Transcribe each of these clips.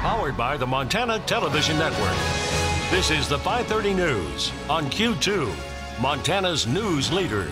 Powered by the Montana Television Network. This is the 5:30 News on Q2, Montana's news leader.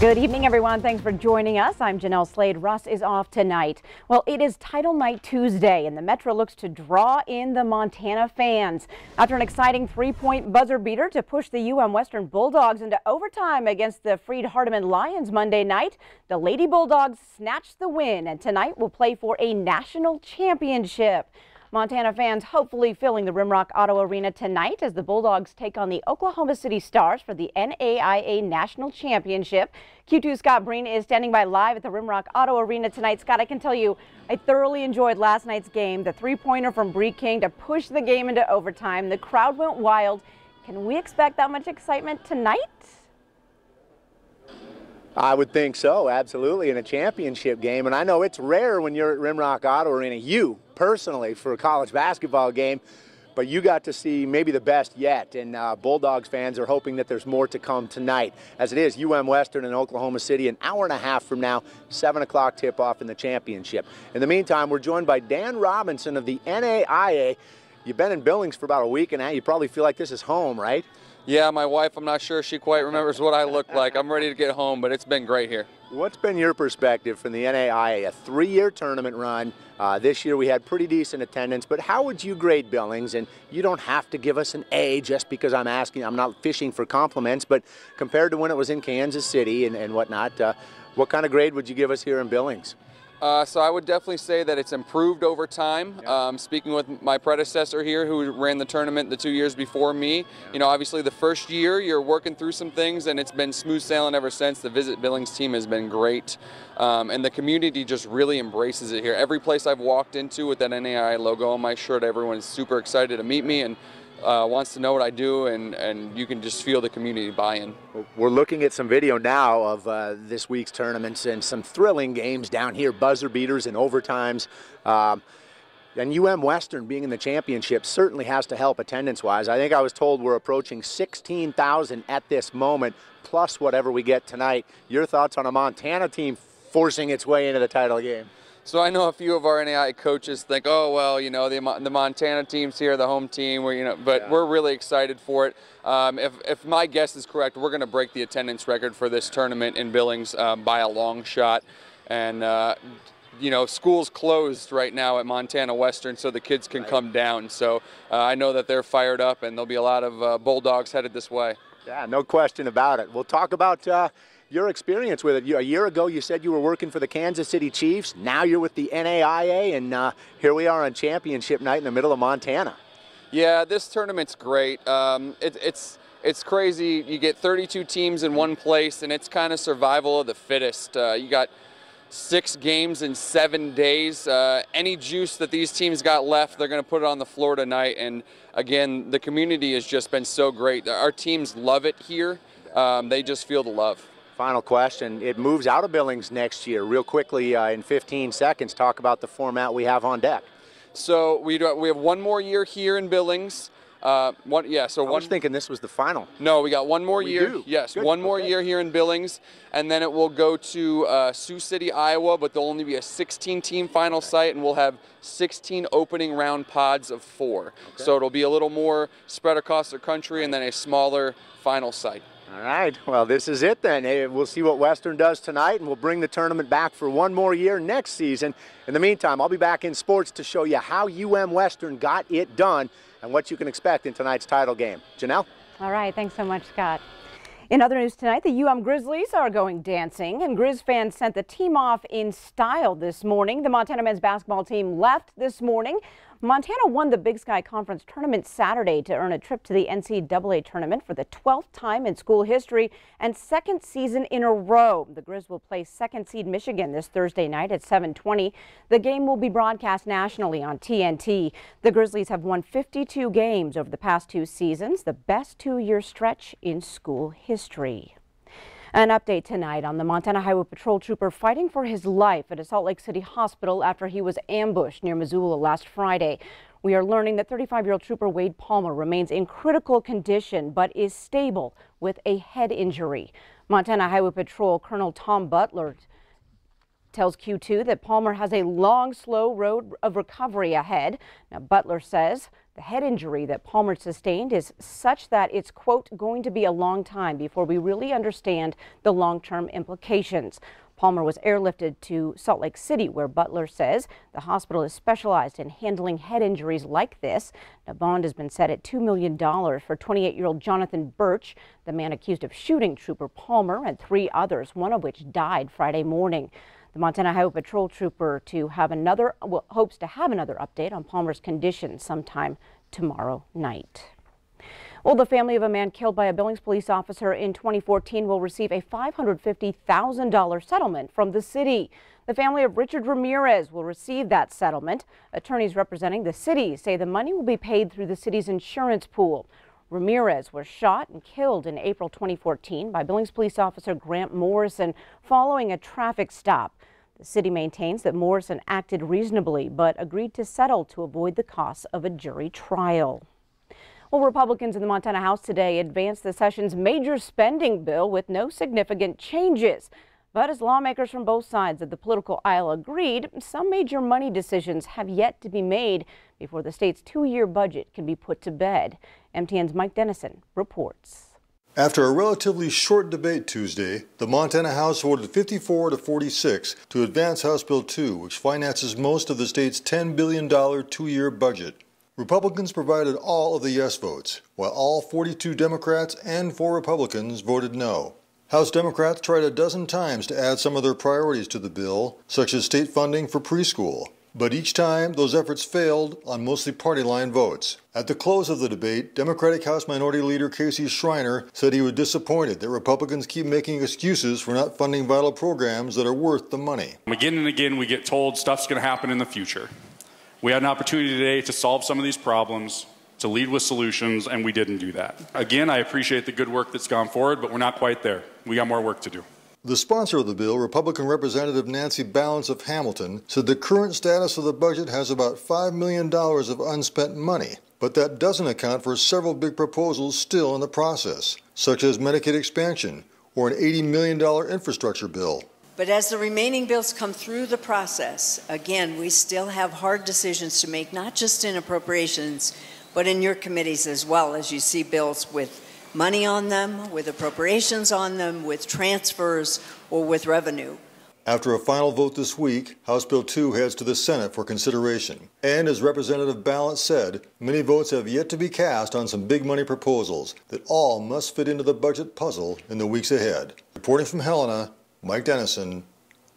Good evening, everyone. Thanks for joining us. I'm Jeanelle Slade. Russ is off tonight. Well, it is Title Night Tuesday, and the Metro looks to draw in the Montana fans. After an exciting three-point buzzer beater to push the Western Bulldogs into overtime against the Freed-Hardeman Lions Monday night, the Lady Bulldogs snatched the win, and tonight will play for a national championship. Montana fans hopefully filling the Rimrock Auto Arena tonight as the Bulldogs take on the Oklahoma City Stars for the NAIA National Championship. Q2 Scott Breen is standing by live at the Rimrock Auto Arena tonight. Scott, I can tell you I thoroughly enjoyed last night's game. The three-pointer from Bree King to push the game into overtime. The crowd went wild. Can we expect that much excitement tonight? I would think so, absolutely, in a championship game. And I know it's rare when you're at Rimrock Auto Arena, you personally, for a college basketball game, but you got to see maybe the best yet. And Bulldogs fans are hoping that there's more to come tonight. As it is, Western and Oklahoma City, an hour and a half from now, 7 o'clock tip-off in the championship. In the meantime, we're joined by Dan Robinson of the NAIA. You've been in Billings for about a week, and now you probably feel like this is home, right? Yeah, my wife, I'm not sure she quite remembers what I look like. I'm ready to get home, but it's been great here. What's been your perspective from the NAIA? A three-year tournament run. This year we had pretty decent attendance, but how would you grade Billings? And you don't have to give us an A just because I'm asking. I'm not fishing for compliments, but compared to when it was in Kansas City and whatnot, what kind of grade would you give us here in Billings? So I would definitely say that it's improved over time. Speaking with my predecessor here who ran the tournament the 2 years before me, you know, obviously the first year you're working through some things and it's been smooth sailing ever since. The Visit Billings team has been great. And the community just really embraces it here. Every place I've walked into with that NAIA logo on my shirt, everyone's super excited to meet me and wants to know what I do, and you can just feel the community buy-in. We're looking at some video now of this week's tournaments and some thrilling games down here, buzzer beaters and overtimes. And Western being in the championship certainly has to help attendance-wise. I think I was told we're approaching 16,000 at this moment, plus whatever we get tonight. Your thoughts on a Montana team forcing its way into the title game? So I know a few of our NAIA coaches think, oh, well, you know, the Montana team's here, the home team, but we're really excited for it. If my guess is correct, we're going to break the attendance record for this tournament in Billings by a long shot. And, you know, school's closed right now at Montana Western, so the kids can come down. So I know that they're fired up, and there'll be a lot of Bulldogs headed this way. Yeah, no question about it. We'll talk about your experience with it. A year ago, you said you were working for the Kansas City Chiefs. Now you're with the NAIA, and here we are on championship night in the middle of Montana. Yeah, this tournament's great. It's crazy. You get 32 teams in one place, and it's kind of survival of the fittest. You got 6 games in 7 days. Any juice that these teams got left, they're going to put it on the floor tonight. And again, the community has just been so great. Our teams love it here. They just feel the love. Final question. It moves out of Billings next year. Real quickly, in 15 seconds, talk about the format we have on deck. So we have one more year here in Billings. I was thinking this was the final. No, we got one more year. Do. Yes, Good. One more year here in Billings, and then it will go to Sioux City, Iowa, but there'll only be a 16-team final site, and we'll have 16 opening round pods of 4. Okay. So it'll be a little more spread across the country, and then a smaller final site. All right, well, this is it then. Hey, we'll see what Western does tonight, and we'll bring the tournament back for one more year next season. In the meantime, I'll be back in sports to show you how Western got it done and what you can expect in tonight's title game. Jeanelle? All right, thanks so much, Scott. In other news tonight, the Grizzlies are going dancing, and Grizz fans sent the team off in style this morning. The Montana men's basketball team left this morning. Montana won the Big Sky Conference tournament Saturday to earn a trip to the NCAA tournament for the 12th time in school history and second season in a row. The Grizz will play second seed Michigan this Thursday night at 7:20. The game will be broadcast nationally on TNT. The Grizzlies have won 52 games over the past 2 seasons, the best 2-year stretch in school history. An update tonight on the Montana Highway Patrol trooper fighting for his life at a Salt Lake City hospital after he was ambushed near Missoula last Friday. We are learning that 35-year-old trooper Wade Palmer remains in critical condition but is stable with a head injury. Montana Highway Patrol Colonel Tom Butler tells Q2 that Palmer has a long, slow road of recovery ahead. Now, Butler says the head injury that Palmer sustained is such that it's, quote, going to be a long time before we really understand the long-term implications. Palmer was airlifted to Salt Lake City, where Butler says the hospital is specialized in handling head injuries like this. Now, bond has been set at $2 million for 28-year-old Jonathan Birch, the man accused of shooting Trooper Palmer and 3 others, one of which died Friday morning. The Montana Highway Patrol trooper hopes to have another update on Palmer's condition sometime tomorrow night. Well, the family of a man killed by a Billings police officer in 2014 will receive a $550,000 settlement from the city. The family of Richard Ramirez will receive that settlement. Attorneys representing the city say the money will be paid through the city's insurance pool. Ramirez was shot and killed in April 2014 by Billings police officer Grant Morrison following a traffic stop. The city maintains that Morrison acted reasonably but agreed to settle to avoid the costs of a jury trial. Well, Republicans in the Montana House today advanced the session's major spending bill with no significant changes. But as lawmakers from both sides of the political aisle agreed, some major money decisions have yet to be made before the state's 2-year budget can be put to bed. MTN's Mike Dennison reports. After a relatively short debate Tuesday, the Montana House voted 54 to 46 to advance House Bill 2, which finances most of the state's $10 billion 2-year budget. Republicans provided all of the yes votes, while all 42 Democrats and 4 Republicans voted no. House Democrats tried a dozen times to add some of their priorities to the bill, such as state funding for preschool. But each time, those efforts failed on mostly party-line votes. At the close of the debate, Democratic House Minority Leader Casey Schreiner said he was disappointed that Republicans keep making excuses for not funding vital programs that are worth the money. Again and again, we get told stuff's going to happen in the future. We had an opportunity today to solve some of these problems, to lead with solutions, and we didn't do that. Again, I appreciate the good work that's gone forward, but we're not quite there. We got more work to do. The sponsor of the bill, Republican Representative Nancy Balance of Hamilton, said the current status of the budget has about $5 million of unspent money, but that doesn't account for several big proposals still in the process, such as Medicaid expansion or an $80 million infrastructure bill. But as the remaining bills come through the process, again, we still have hard decisions to make, not just in appropriations, but in your committees as well, as you see bills with money on them, with appropriations on them, with transfers, or with revenue. After a final vote this week, House Bill 2 heads to the Senate for consideration. And as Representative Balance said, many votes have yet to be cast on some big money proposals that all must fit into the budget puzzle in the weeks ahead. Reporting from Helena, Mike Dennison,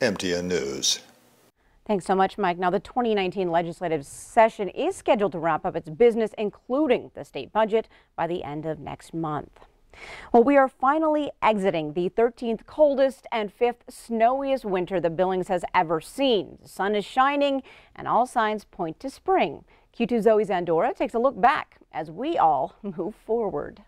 MTN News. Thanks so much, Mike. Now, the 2019 legislative session is scheduled to wrap up its business, including the state budget, by the end of next month. Well, we are finally exiting the 13th coldest and 5th snowiest winter that Billings has ever seen. The sun is shining and all signs point to spring. Q2 Zoe Zandora takes a look back as we all move forward.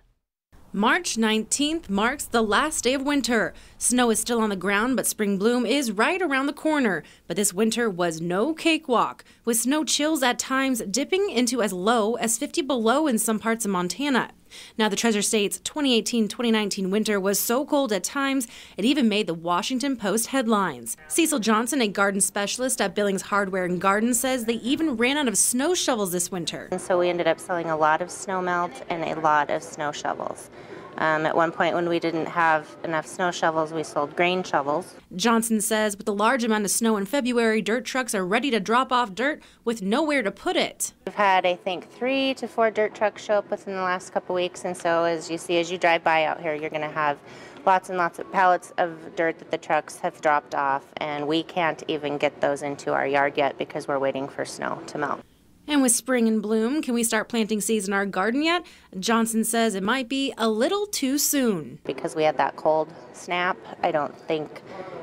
March 19th marks the last day of winter. Snow is still on the ground, but spring bloom is right around the corner. But this winter was no cakewalk, with snow chills at times dipping into as low as 50 below in some parts of Montana. Now, the Treasure State's 2018-2019 winter was so cold at times, it even made the Washington Post headlines. Cecil Johnson, a garden specialist at Billings Hardware and Garden, says they even ran out of snow shovels this winter. And so we ended up selling a lot of snow melt and a lot of snow shovels. At one point when we didn't have enough snow shovels, we sold grain shovels. Johnson says with the large amount of snow in February, dirt trucks are ready to drop off dirt with nowhere to put it. We've had, I think, 3 to 4 dirt trucks show up within the last couple weeks, and so as you drive by out here, you're going to have lots and lots of pallets of dirt that the trucks have dropped off, and we can't even get those into our yard yet because we're waiting for snow to melt. And with spring in bloom, can we start planting seeds in our garden yet? Johnson says it might be a little too soon. Because we had that cold snap, I don't think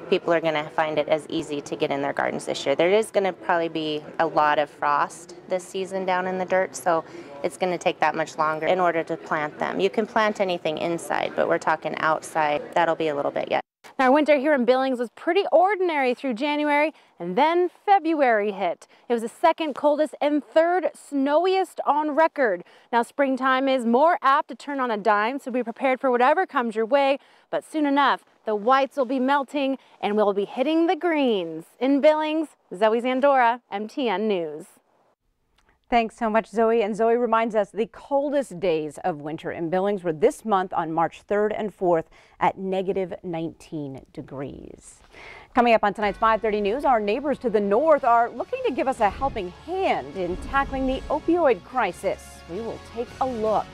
people are going to find it as easy to get in their gardens this year. There is going to probably be a lot of frost this season down in the dirt, so it's going to take that much longer in order to plant them. You can plant anything inside, but we're talking outside. That'll be a little bit yet. Now, our winter here in Billings was pretty ordinary through January, and then February hit. It was the second coldest and third snowiest on record. Now, springtime is more apt to turn on a dime, so be prepared for whatever comes your way. But soon enough, the whites will be melting and we'll be hitting the greens. In Billings, Zoe Zandora, MTN News. Thanks so much, Zoe. And Zoe reminds us the coldest days of winter in Billings were this month on March 3rd and 4th at -19 degrees. Coming up on tonight's 5:30 News, our neighbors to the north are looking to give us a helping hand in tackling the opioid crisis. We will take a look.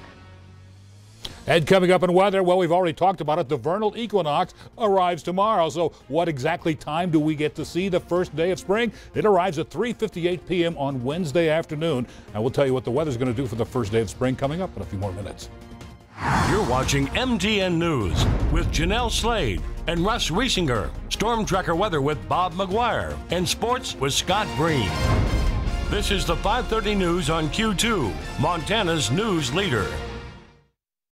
And coming up in weather, well, we've already talked about it. The vernal equinox arrives tomorrow. So what exactly time do we get to see the first day of spring? It arrives at 3:58 p.m. on Wednesday afternoon. And we'll tell you what the weather's going to do for the first day of spring coming up in a few more minutes. You're watching MTN News with Jeanelle Slade and Russ Riesinger. Storm Tracker weather with Bob McGuire. And sports with Scott Breen. This is the 5:30 News on Q2, Montana's news leader.